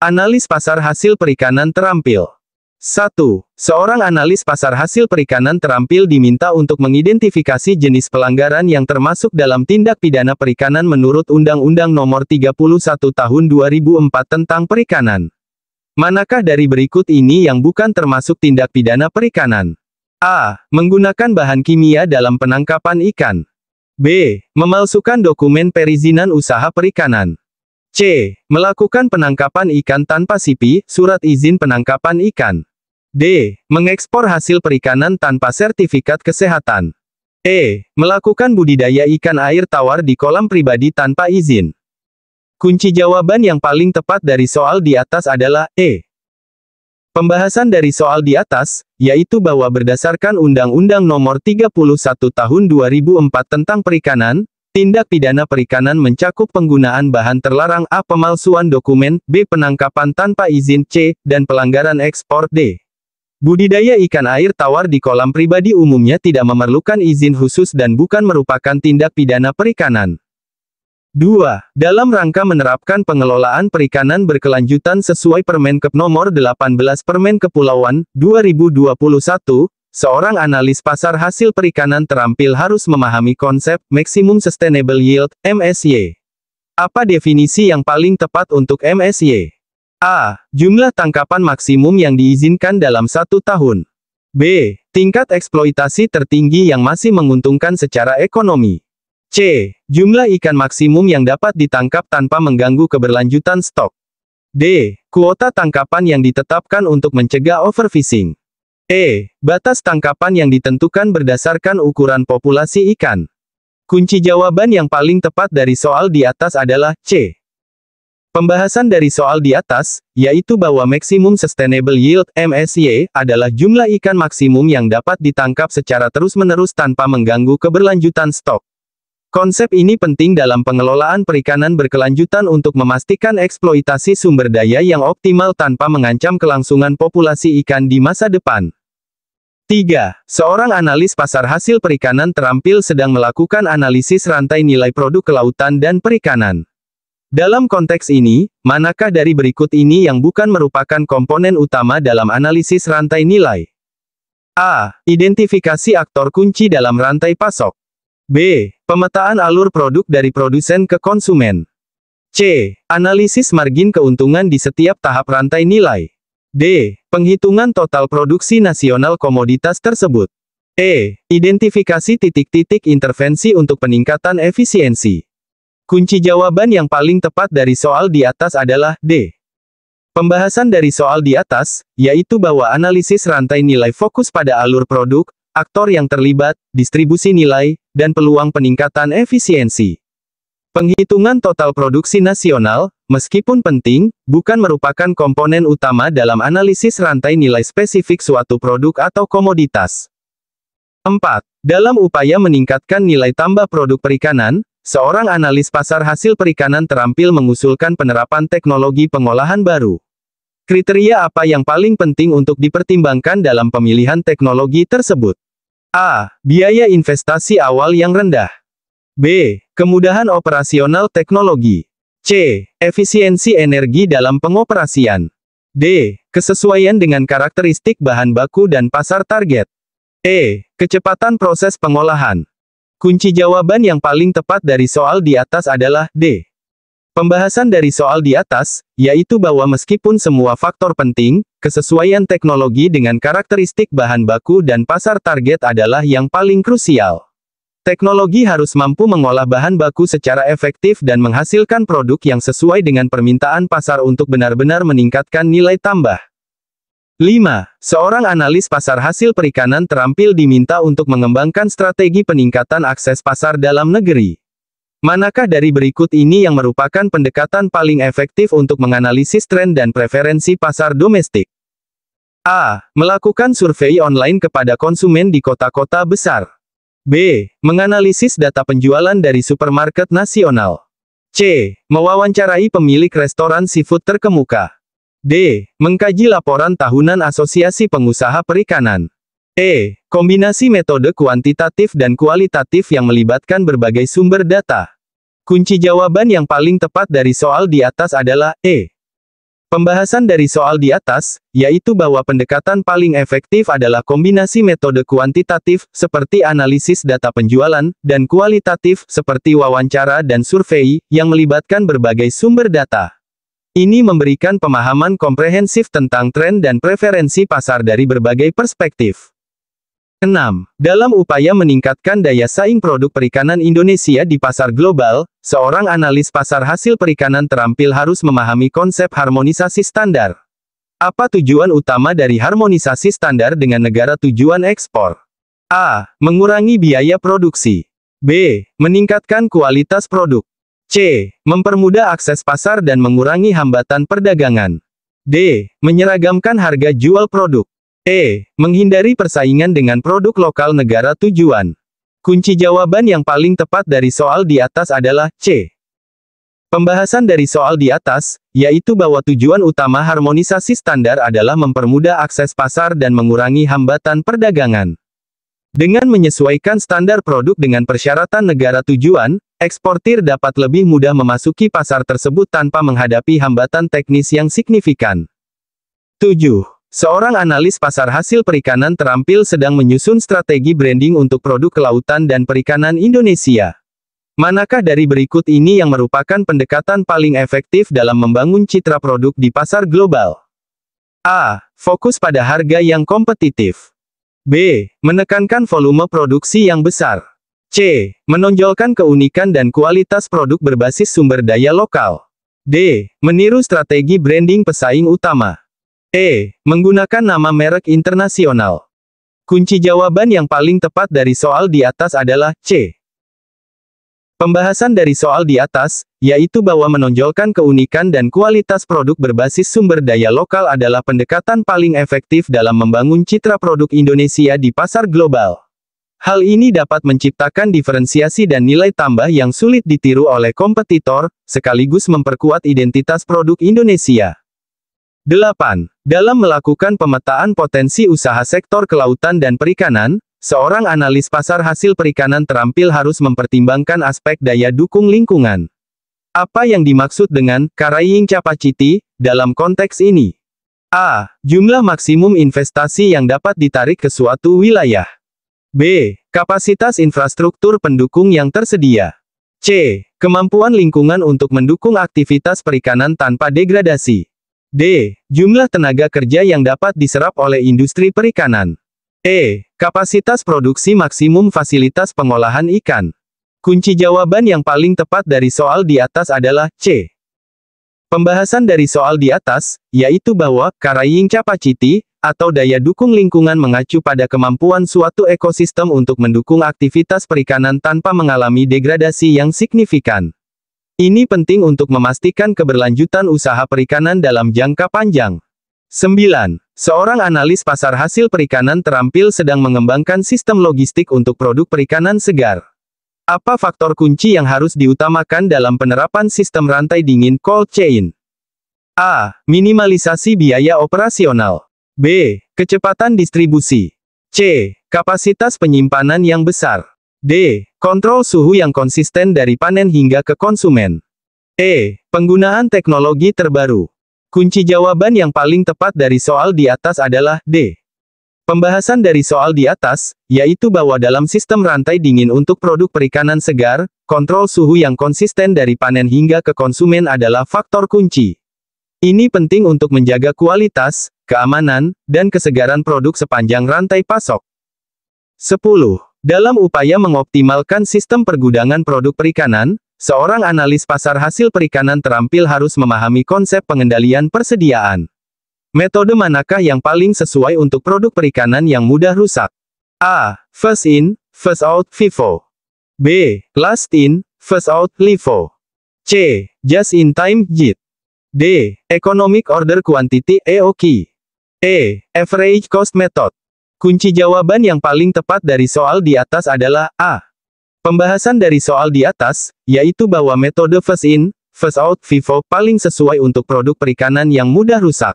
Analis pasar hasil perikanan terampil. 1. Seorang analis pasar hasil perikanan terampil diminta untuk mengidentifikasi jenis pelanggaran yang termasuk dalam tindak pidana perikanan menurut Undang-Undang Nomor 31 Tahun 2004 tentang Perikanan. Manakah dari berikut ini yang bukan termasuk tindak pidana perikanan? A. Menggunakan bahan kimia dalam penangkapan ikan. B. Memalsukan dokumen perizinan usaha perikanan. C. Melakukan penangkapan ikan tanpa SIPI, surat izin penangkapan ikan. D. Mengekspor hasil perikanan tanpa sertifikat kesehatan. E. Melakukan budidaya ikan air tawar di kolam pribadi tanpa izin. Kunci jawaban yang paling tepat dari soal di atas adalah E. Pembahasan dari soal di atas, yaitu bahwa berdasarkan Undang-Undang Nomor 31 Tahun 2004 tentang Perikanan, tindak pidana perikanan mencakup penggunaan bahan terlarang A. Pemalsuan dokumen, B. Penangkapan tanpa izin, C. Dan pelanggaran ekspor, D. Budidaya ikan air tawar di kolam pribadi umumnya tidak memerlukan izin khusus dan bukan merupakan tindak pidana perikanan. 2. Dalam rangka menerapkan pengelolaan perikanan berkelanjutan sesuai Permenkep Nomor 18 Permen Kepulauan, 2021, seorang analis pasar hasil perikanan terampil harus memahami konsep Maximum Sustainable Yield, MSY. Apa definisi yang paling tepat untuk MSY? A. Jumlah tangkapan maksimum yang diizinkan dalam 1 tahun. B. Tingkat eksploitasi tertinggi yang masih menguntungkan secara ekonomi. C. Jumlah ikan maksimum yang dapat ditangkap tanpa mengganggu keberlanjutan stok. D. Kuota tangkapan yang ditetapkan untuk mencegah overfishing. E. Batas tangkapan yang ditentukan berdasarkan ukuran populasi ikan. Kunci jawaban yang paling tepat dari soal di atas adalah C. Pembahasan dari soal di atas, yaitu bahwa Maximum Sustainable Yield, MSY, adalah jumlah ikan maksimum yang dapat ditangkap secara terus-menerus tanpa mengganggu keberlanjutan stok. Konsep ini penting dalam pengelolaan perikanan berkelanjutan untuk memastikan eksploitasi sumber daya yang optimal tanpa mengancam kelangsungan populasi ikan di masa depan. 3. Seorang analis pasar hasil perikanan terampil sedang melakukan analisis rantai nilai produk kelautan dan perikanan. Dalam konteks ini, manakah dari berikut ini yang bukan merupakan komponen utama dalam analisis rantai nilai? A. Identifikasi aktor kunci dalam rantai pasok. B. Pemetaan alur produk dari produsen ke konsumen. C. Analisis margin keuntungan di setiap tahap rantai nilai. D. Penghitungan total produksi nasional komoditas tersebut. E. Identifikasi titik-titik intervensi untuk peningkatan efisiensi. Kunci jawaban yang paling tepat dari soal di atas adalah D. Pembahasan dari soal di atas, yaitu bahwa analisis rantai nilai fokus pada alur produk, aktor yang terlibat, distribusi nilai, dan peluang peningkatan efisiensi. Penghitungan total produksi nasional, meskipun penting, bukan merupakan komponen utama dalam analisis rantai nilai spesifik suatu produk atau komoditas. 4. Dalam upaya meningkatkan nilai tambah produk perikanan, seorang analis pasar hasil perikanan terampil mengusulkan penerapan teknologi pengolahan baru. Kriteria apa yang paling penting untuk dipertimbangkan dalam pemilihan teknologi tersebut? A. Biaya investasi awal yang rendah. B. Kemudahan operasional teknologi. C. Efisiensi energi dalam pengoperasian. D. Kesesuaian dengan karakteristik bahan baku dan pasar target. E. Kecepatan proses pengolahan. Kunci jawaban yang paling tepat dari soal di atas adalah D. Pembahasan dari soal di atas, yaitu bahwa meskipun semua faktor penting, kesesuaian teknologi dengan karakteristik bahan baku dan pasar target adalah yang paling krusial. Teknologi harus mampu mengolah bahan baku secara efektif dan menghasilkan produk yang sesuai dengan permintaan pasar untuk benar-benar meningkatkan nilai tambah. 5. Seorang analis pasar hasil perikanan terampil diminta untuk mengembangkan strategi peningkatan akses pasar dalam negeri. Manakah dari berikut ini yang merupakan pendekatan paling efektif untuk menganalisis tren dan preferensi pasar domestik? A. Melakukan survei online kepada konsumen di kota-kota besar. B. Menganalisis data penjualan dari supermarket nasional. C. Mewawancarai pemilik restoran seafood terkemuka. D. Mengkaji laporan tahunan Asosiasi Pengusaha Perikanan. E. Kombinasi metode kuantitatif dan kualitatif yang melibatkan berbagai sumber data. Kunci jawaban yang paling tepat dari soal di atas adalah E. Pembahasan dari soal di atas, yaitu bahwa pendekatan paling efektif adalah kombinasi metode kuantitatif, seperti analisis data penjualan, dan kualitatif, seperti wawancara dan survei, yang melibatkan berbagai sumber data. Ini memberikan pemahaman komprehensif tentang tren dan preferensi pasar dari berbagai perspektif. 6. Dalam upaya meningkatkan daya saing produk perikanan Indonesia di pasar global, seorang analis pasar hasil perikanan terampil harus memahami konsep harmonisasi standar. Apa tujuan utama dari harmonisasi standar dengan negara tujuan ekspor? A. Mengurangi biaya produksi. B. Meningkatkan kualitas produk. C. Mempermudah akses pasar dan mengurangi hambatan perdagangan. D. Menyeragamkan harga jual produk. E. Menghindari persaingan dengan produk lokal negara tujuan. Kunci jawaban yang paling tepat dari soal di atas adalah C. Pembahasan dari soal di atas, yaitu bahwa tujuan utama harmonisasi standar adalah mempermudah akses pasar dan mengurangi hambatan perdagangan. Dengan menyesuaikan standar produk dengan persyaratan negara tujuan, eksportir dapat lebih mudah memasuki pasar tersebut tanpa menghadapi hambatan teknis yang signifikan. 7. Seorang analis pasar hasil perikanan terampil sedang menyusun strategi branding untuk produk kelautan dan perikanan Indonesia. Manakah dari berikut ini yang merupakan pendekatan paling efektif dalam membangun citra produk di pasar global? A. Fokus pada harga yang kompetitif. B. Menekankan volume produksi yang besar. C. Menonjolkan keunikan dan kualitas produk berbasis sumber daya lokal. D. Meniru strategi branding pesaing utama. E. Menggunakan nama merek internasional. Kunci jawaban yang paling tepat dari soal di atas adalah C. Pembahasan dari soal di atas, yaitu bahwa menonjolkan keunikan dan kualitas produk berbasis sumber daya lokal adalah pendekatan paling efektif dalam membangun citra produk Indonesia di pasar global. Hal ini dapat menciptakan diferensiasi dan nilai tambah yang sulit ditiru oleh kompetitor, sekaligus memperkuat identitas produk Indonesia. 8. Dalam melakukan pemetaan potensi usaha sektor kelautan dan perikanan, seorang analis pasar hasil perikanan terampil harus mempertimbangkan aspek daya dukung lingkungan. Apa yang dimaksud dengan carrying capacity dalam konteks ini? A. Jumlah maksimum investasi yang dapat ditarik ke suatu wilayah. B. Kapasitas infrastruktur pendukung yang tersedia. C. Kemampuan lingkungan untuk mendukung aktivitas perikanan tanpa degradasi. D. Jumlah tenaga kerja yang dapat diserap oleh industri perikanan. E. Kapasitas produksi maksimum fasilitas pengolahan ikan. Kunci jawaban yang paling tepat dari soal di atas adalah C. Pembahasan dari soal di atas, yaitu bahwa carrying capacity, atau daya dukung lingkungan mengacu pada kemampuan suatu ekosistem untuk mendukung aktivitas perikanan tanpa mengalami degradasi yang signifikan. Ini penting untuk memastikan keberlanjutan usaha perikanan dalam jangka panjang. 9. Seorang analis pasar hasil perikanan terampil sedang mengembangkan sistem logistik untuk produk perikanan segar. Apa faktor kunci yang harus diutamakan dalam penerapan sistem rantai dingin cold chain? A. Minimalisasi biaya operasional. B. Kecepatan distribusi. C. Kapasitas penyimpanan yang besar. D. Kontrol suhu yang konsisten dari panen hingga ke konsumen. E. Penggunaan teknologi terbaru. Kunci jawaban yang paling tepat dari soal di atas adalah D. Pembahasan dari soal di atas, yaitu bahwa dalam sistem rantai dingin untuk produk perikanan segar, kontrol suhu yang konsisten dari panen hingga ke konsumen adalah faktor kunci. Ini penting untuk menjaga kualitas, keamanan, dan kesegaran produk sepanjang rantai pasok. 10. Dalam upaya mengoptimalkan sistem pergudangan produk perikanan, seorang analis pasar hasil perikanan terampil harus memahami konsep pengendalian persediaan. Metode manakah yang paling sesuai untuk produk perikanan yang mudah rusak? A. First in, first out, FIFO. B. Last in, first out, LIFO. C. Just in time, JIT. D. Economic order quantity, EOQ. E. Average cost method. Kunci jawaban yang paling tepat dari soal di atas adalah A. Pembahasan dari soal di atas, yaitu bahwa metode first in, first out, FIFO paling sesuai untuk produk perikanan yang mudah rusak.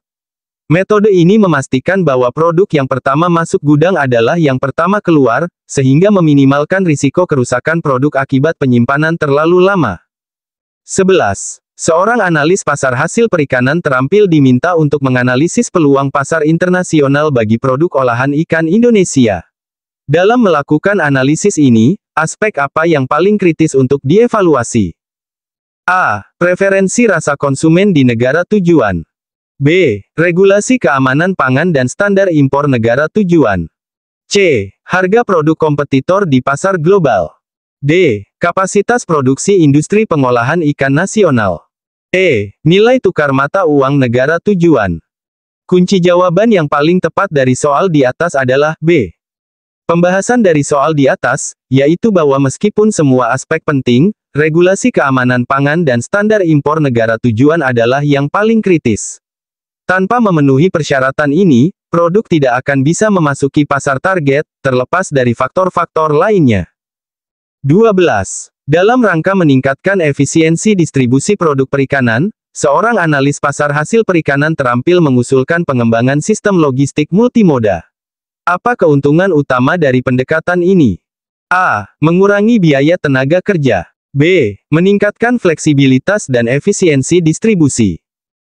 Metode ini memastikan bahwa produk yang pertama masuk gudang adalah yang pertama keluar, sehingga meminimalkan risiko kerusakan produk akibat penyimpanan terlalu lama. 11. Seorang analis pasar hasil perikanan terampil diminta untuk menganalisis peluang pasar internasional bagi produk olahan ikan Indonesia. Dalam melakukan analisis ini, aspek apa yang paling kritis untuk dievaluasi? A. Preferensi rasa konsumen di negara tujuan. B. Regulasi keamanan pangan dan standar impor negara tujuan. C. Harga produk kompetitor di pasar global. D. Kapasitas produksi industri pengolahan ikan nasional. E. Nilai tukar mata uang negara tujuan. Kunci jawaban yang paling tepat dari soal di atas adalah B. Pembahasan dari soal di atas, yaitu bahwa meskipun semua aspek penting, regulasi keamanan pangan dan standar impor negara tujuan adalah yang paling kritis. Tanpa memenuhi persyaratan ini, produk tidak akan bisa memasuki pasar target, terlepas dari faktor-faktor lainnya. 12. Dalam rangka meningkatkan efisiensi distribusi produk perikanan, seorang analis pasar hasil perikanan terampil mengusulkan pengembangan sistem logistik multimoda. Apa keuntungan utama dari pendekatan ini? A. Mengurangi biaya tenaga kerja. B. Meningkatkan fleksibilitas dan efisiensi distribusi.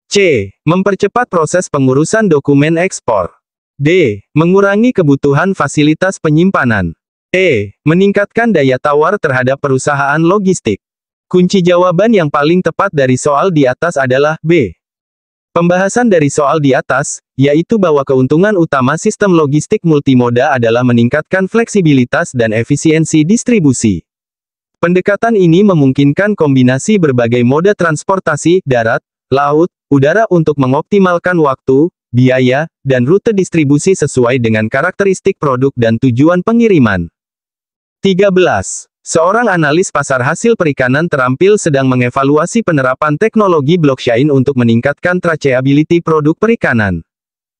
C. Mempercepat proses pengurusan dokumen ekspor. D. Mengurangi kebutuhan fasilitas penyimpanan. E. Meningkatkan daya tawar terhadap perusahaan logistik. Kunci jawaban yang paling tepat dari soal di atas adalah B. Pembahasan dari soal di atas, yaitu bahwa keuntungan utama sistem logistik multimoda adalah meningkatkan fleksibilitas dan efisiensi distribusi. Pendekatan ini memungkinkan kombinasi berbagai moda transportasi, darat, laut, udara untuk mengoptimalkan waktu, biaya, dan rute distribusi sesuai dengan karakteristik produk dan tujuan pengiriman. 13. Seorang analis pasar hasil perikanan terampil sedang mengevaluasi penerapan teknologi blockchain untuk meningkatkan traceability produk perikanan.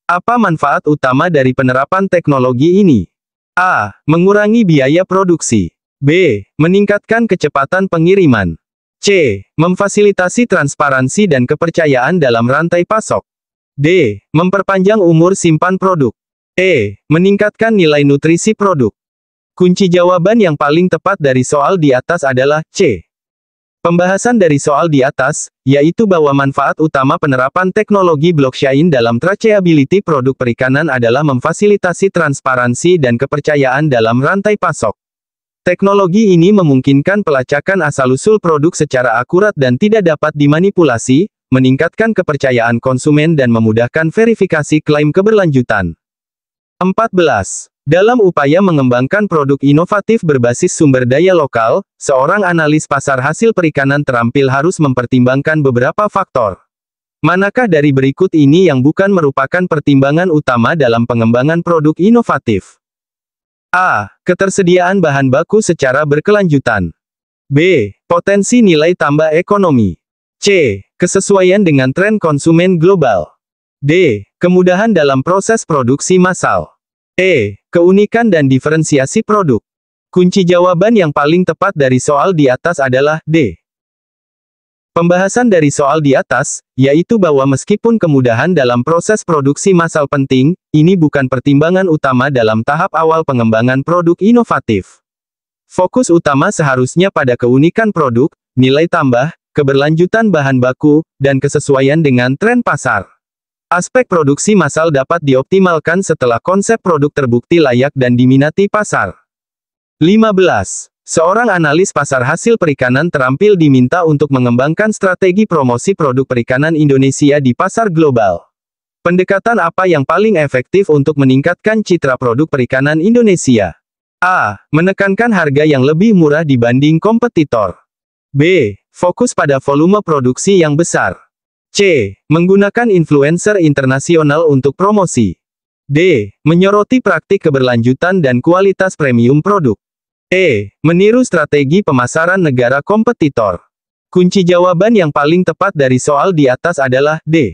Apa manfaat utama dari penerapan teknologi ini? A. Mengurangi biaya produksi. B. Meningkatkan kecepatan pengiriman. C. Memfasilitasi transparansi dan kepercayaan dalam rantai pasok. D. Memperpanjang umur simpan produk. E. Meningkatkan nilai nutrisi produk. Kunci jawaban yang paling tepat dari soal di atas adalah C. Pembahasan dari soal di atas, yaitu bahwa manfaat utama penerapan teknologi blockchain dalam traceability produk perikanan adalah memfasilitasi transparansi dan kepercayaan dalam rantai pasok. Teknologi ini memungkinkan pelacakan asal-usul produk secara akurat dan tidak dapat dimanipulasi, meningkatkan kepercayaan konsumen dan memudahkan verifikasi klaim keberlanjutan. 14. Dalam upaya mengembangkan produk inovatif berbasis sumber daya lokal, seorang analis pasar hasil perikanan terampil harus mempertimbangkan beberapa faktor. Manakah dari berikut ini yang bukan merupakan pertimbangan utama dalam pengembangan produk inovatif? A. Ketersediaan bahan baku secara berkelanjutan. B. Potensi nilai tambah ekonomi. C. Kesesuaian dengan tren konsumen global. D. Kemudahan dalam proses produksi massal. E. Keunikan dan diferensiasi produk. Kunci jawaban yang paling tepat dari soal di atas adalah D. Pembahasan dari soal di atas, yaitu bahwa meskipun kemudahan dalam proses produksi massal penting, ini bukan pertimbangan utama dalam tahap awal pengembangan produk inovatif. Fokus utama seharusnya pada keunikan produk, nilai tambah, keberlanjutan bahan baku, dan kesesuaian dengan tren pasar. Aspek produksi massal dapat dioptimalkan setelah konsep produk terbukti layak dan diminati pasar. 15. Seorang analis pasar hasil perikanan terampil diminta untuk mengembangkan strategi promosi produk perikanan Indonesia di pasar global. Pendekatan apa yang paling efektif untuk meningkatkan citra produk perikanan Indonesia? A. Menekankan harga yang lebih murah dibanding kompetitor. B. Fokus pada volume produksi yang besar. C. Menggunakan influencer internasional untuk promosi. D. Menyoroti praktik keberlanjutan dan kualitas premium produk. E. Meniru strategi pemasaran negara kompetitor. Kunci jawaban yang paling tepat dari soal di atas adalah D.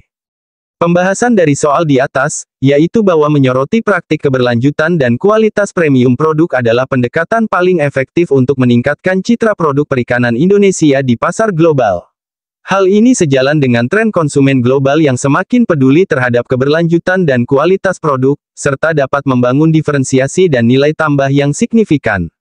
Pembahasan dari soal di atas, yaitu bahwa menyoroti praktik keberlanjutan dan kualitas premium produk adalah pendekatan paling efektif untuk meningkatkan citra produk perikanan Indonesia di pasar global. Hal ini sejalan dengan tren konsumen global yang semakin peduli terhadap keberlanjutan dan kualitas produk, serta dapat membangun diferensiasi dan nilai tambah yang signifikan.